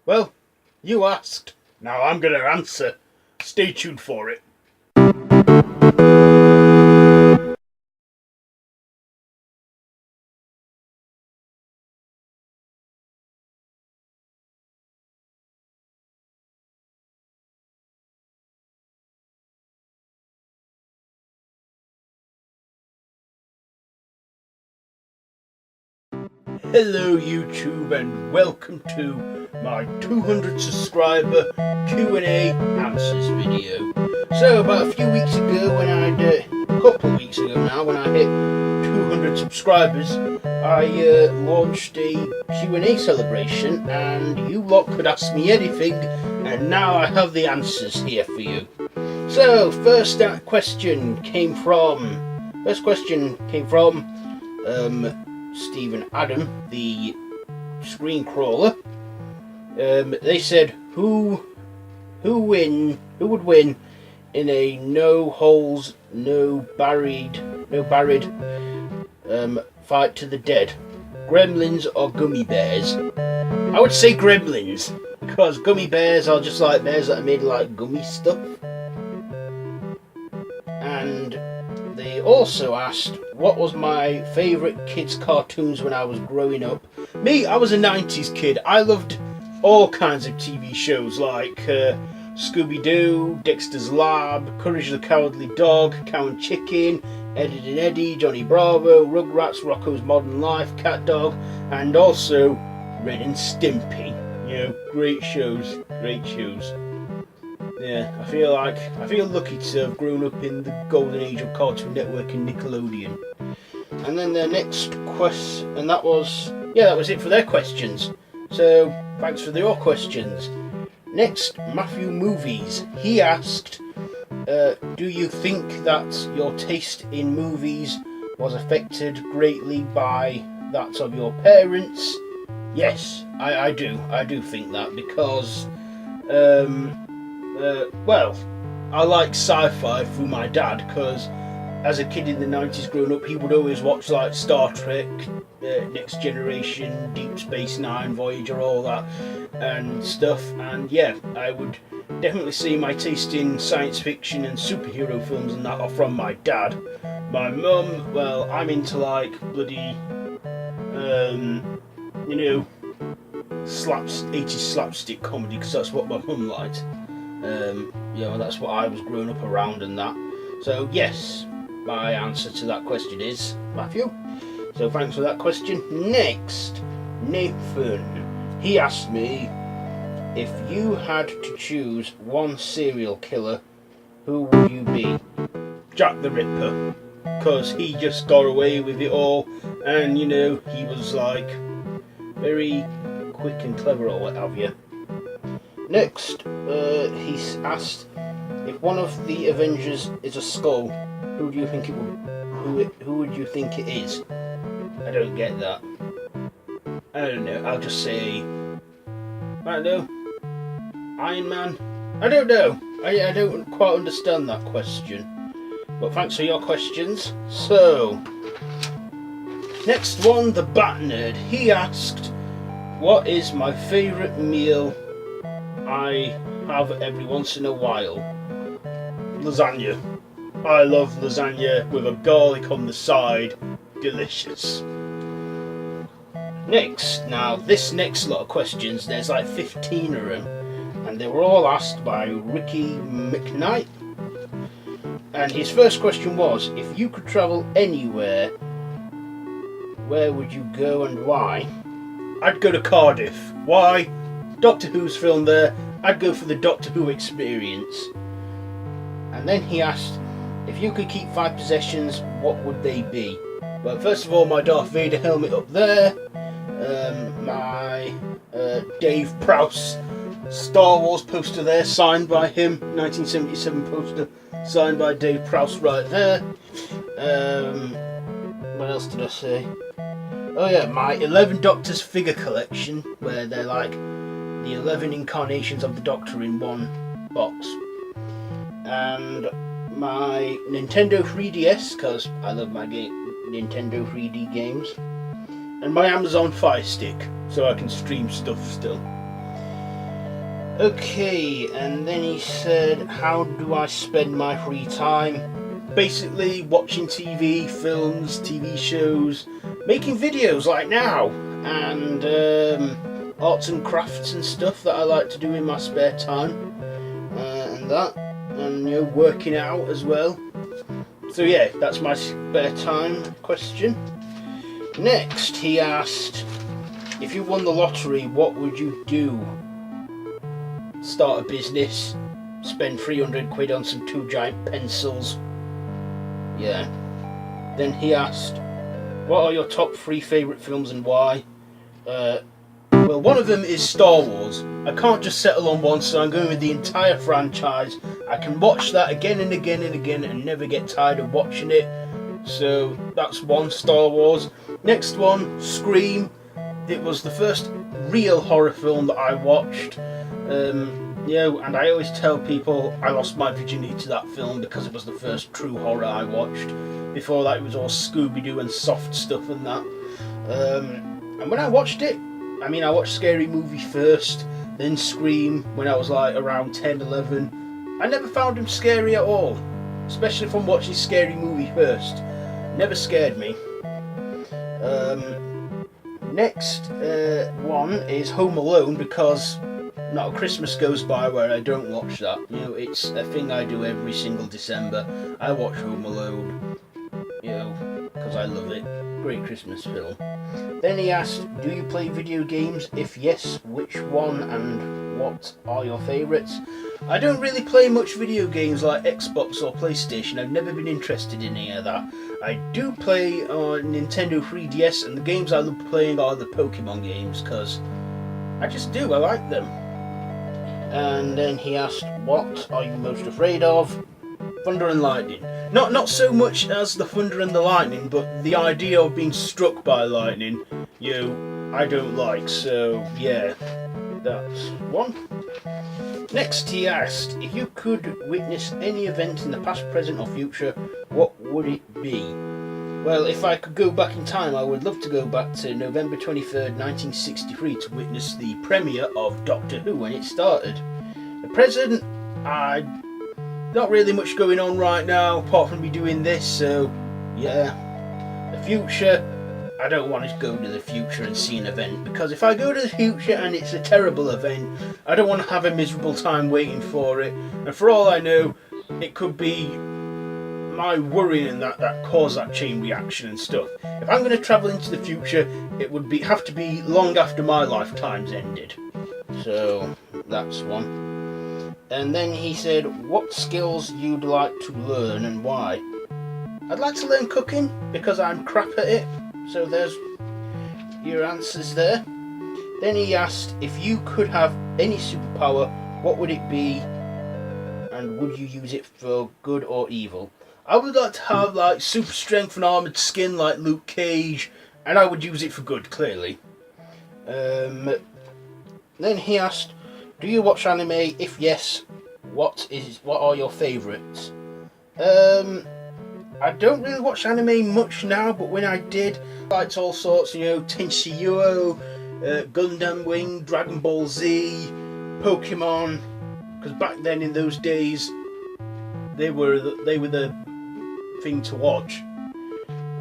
Well, you asked. Now I'm going to answer. Stay tuned for it. Hello YouTube and welcome to my 200 subscriber Q&A answers video. So about a few weeks ago a couple of weeks ago now when I hit 200 subscribers, I launched a Q&A celebration and you lot could ask me anything, and now I have the answers here for you. So first question came from Stephen Adam, the screen crawler. They said who would win in a no holes, no buried fight to the dead, Gremlins or Gummy Bears? I would say Gremlins, because Gummy Bears are just like bears that are made like gummy stuff. And they also asked what was my favourite kids' cartoons when I was growing up. Me, I was a 90s kid. I loved all kinds of TV shows like Scooby-Doo, Dexter's Lab, Courage the Cowardly Dog, Cow and Chicken, Ed Edd and Eddy, Johnny Bravo, Rugrats, Rocko's Modern Life, Cat Dog, and also Ren and Stimpy. You know, great shows. Yeah, I feel lucky to have grown up in the golden age of Cartoon Network and Nickelodeon. And then the next that was it for their questions. So thanks for your questions. Next, Matthew Movies. He asked, do you think that your taste in movies was affected greatly by that of your parents? Yes, I do. I do think that because I like sci-fi through my dad, because as a kid in the 90s growing up, he would always watch like Star Trek, Next Generation, Deep Space Nine, Voyager, all that and stuff. And yeah, I would definitely say my taste in science fiction and superhero films and that are from my dad. My mum, well, I'm into like bloody 80s slapstick comedy, because that's what my mum liked. That's what I was growing up around and that. So yes, my answer to that question is Matthew. So thanks for that question. Next, Nathan. He asked me, if you had to choose one serial killer, who would you be? Jack the Ripper, because he just got away with it all, and he was like very quick and clever or what have you. Next, he's asked, if one of the Avengers is a skull, who would you think it is? I don't get that. I don't know. I'll just say, I don't know, Iron Man. I don't know. I don't quite understand that question. But thanks for your questions. So, next one, the Bat Nerd. He asked, what is my favourite meal I have every once in a while? Lasagna. I love lasagna with a garlic on the side. Delicious. Next, now this next lot of questions, there's like 15 of them, and they were all asked by Ricky McKnight. And his first question was, if you could travel anywhere, where would you go and why? I'd go to Cardiff. Why? Doctor Who's filmed there. I'd go for the Doctor Who experience. And then he asked, if you could keep 5 possessions, what would they be? Well, first of all, my Darth Vader helmet up there, my Dave Prowse Star Wars poster there, signed by him, 1977 poster, signed by Dave Prowse right there. What else did I say? Oh yeah, my 11 Doctors figure collection, where they're like the 11 incarnations of the Doctor in one box. And my Nintendo 3DS, because I love my Nintendo 3D games. And my Amazon Fire Stick, so I can stream stuff still. Okay, and then he said, how do I spend my free time? Basically watching TV, films, TV shows, making videos like now, and arts and crafts and stuff that I like to do in my spare time, and that, and you know, working out as well. So yeah, that's my spare time question. Next, he asked, if you won the lottery, what would you do? Start a business, spend 300 quid on some 2 giant pencils. Yeah. Then he asked, what are your top 3 favourite films and why? Well, one of them is Star Wars. I can't just settle on one, so I'm going with the entire franchise. I can watch that again and again and again and never get tired of watching it. So that's one, Star Wars. Next one, Scream. It was the first real horror film that I watched. You know, and I always tell people I lost my virginity to that film because it was the first true horror I watched. Before that, it was all Scooby-Doo and soft stuff and that. And when I watched it, I mean, I watched Scary Movie first, then Scream when I was like around 10, 11. I never found him scary at all, especially from watching Scary Movie first. Never scared me. Next one is Home Alone, because not a Christmas goes by where I don't watch that. You know, it's a thing I do every single December. I watch Home Alone, you know, because I love it. Great Christmas film. Then he asked, do you play video games? If yes, which one and what are your favourites? I don't really play much video games like Xbox or PlayStation. I've never been interested in any of that. I do play on Nintendo 3DS, and the games I love playing are the Pokemon games, because I just do, I like them. And then he asked, what are you most afraid of? Thunder and lightning. Not so much as the thunder and the lightning, but the idea of being struck by lightning, you know, I don't like. So yeah, that's one. Next he asked, if you could witness any event in the past, present or future, what would it be? Well, if I could go back in time, I would love to go back to November 23rd, 1963 to witness the premiere of Doctor Who when it started. The present, not really much going on right now, apart from me doing this, so yeah. The future, I don't want to go to the future and see an event, because if I go to the future and it's a terrible event, I don't want to have a miserable time waiting for it, and for all I know, it could be my worrying that caused that chain reaction and stuff. If I'm going to travel into the future, it would have to be long after my lifetime's ended. So that's one. And then he said, what skills you'd like to learn and why? I'd like to learn cooking because I'm crap at it. So there's your answers there. Then he asked, if you could have any superpower, what would it be? And would you use it for good or evil? I would like to have like super strength and armoured skin like Luke Cage, and I would use it for good, clearly. Then he asked, do you watch anime? If yes, what are your favourites? I don't really watch anime much now, but when I did, I liked all sorts, you know, Tenshinhan, Gundam Wing, Dragon Ball Z, Pokemon, because back then in those days, they were the thing to watch.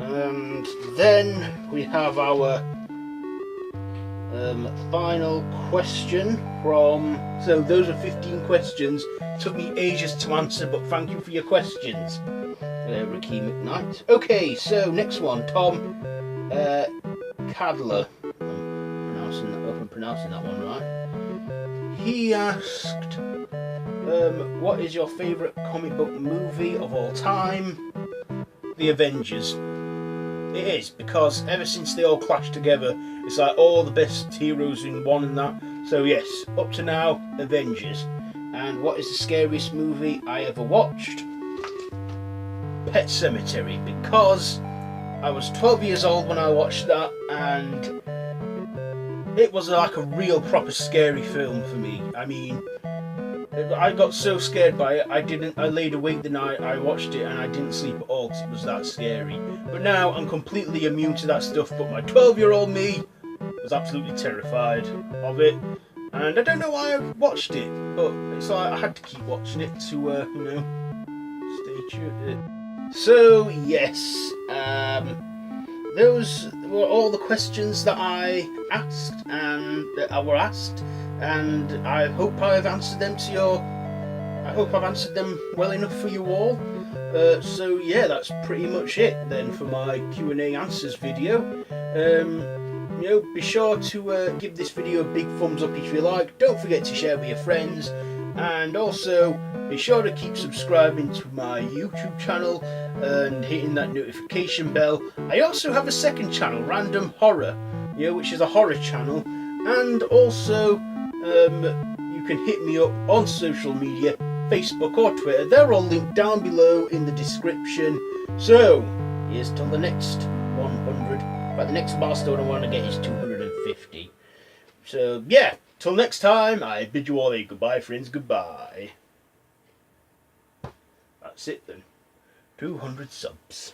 And then we have our final question from, so those are 15 questions. It took me ages to answer, but thank you for your questions, Ricky McKnight. Okay, so next one, Tom Cadler. I'm pronouncing that one right. He asked, what is your favourite comic book movie of all time? The Avengers. It is, because ever since they all clashed together, it's like all the best heroes in one and that. So yes, up to now, Avengers. And what is the scariest movie I ever watched? Pet Sematary, because I was 12 years old when I watched that, and it was like a real proper scary film for me. I mean, I got so scared by it, I laid awake the night I watched it and I didn't sleep at all because it was that scary. But now I'm completely immune to that stuff, but my 12-year-old me was absolutely terrified of it. and I don't know why I watched it, but it's like I had to keep watching it to, you know, stay tuned. So yes, those were all the questions that I asked and that I were asked, and I hope I've answered them to your. I hope I've answered them well enough for you all. So yeah, that's pretty much it then for my Q&A answers video. You know, be sure to give this video a big thumbs up if you like. Don't forget to share with your friends, and also be sure to keep subscribing to my YouTube channel and hitting that notification bell. I also have a second channel, Random Horror, you know, which is a horror channel, and also you can hit me up on social media, Facebook or Twitter. They're all linked down below in the description. So here's till the next 100. But the next milestone I want to get is 250. So yeah, till next time, I bid you all a goodbye, friends. Goodbye. That's it then. 200 subs.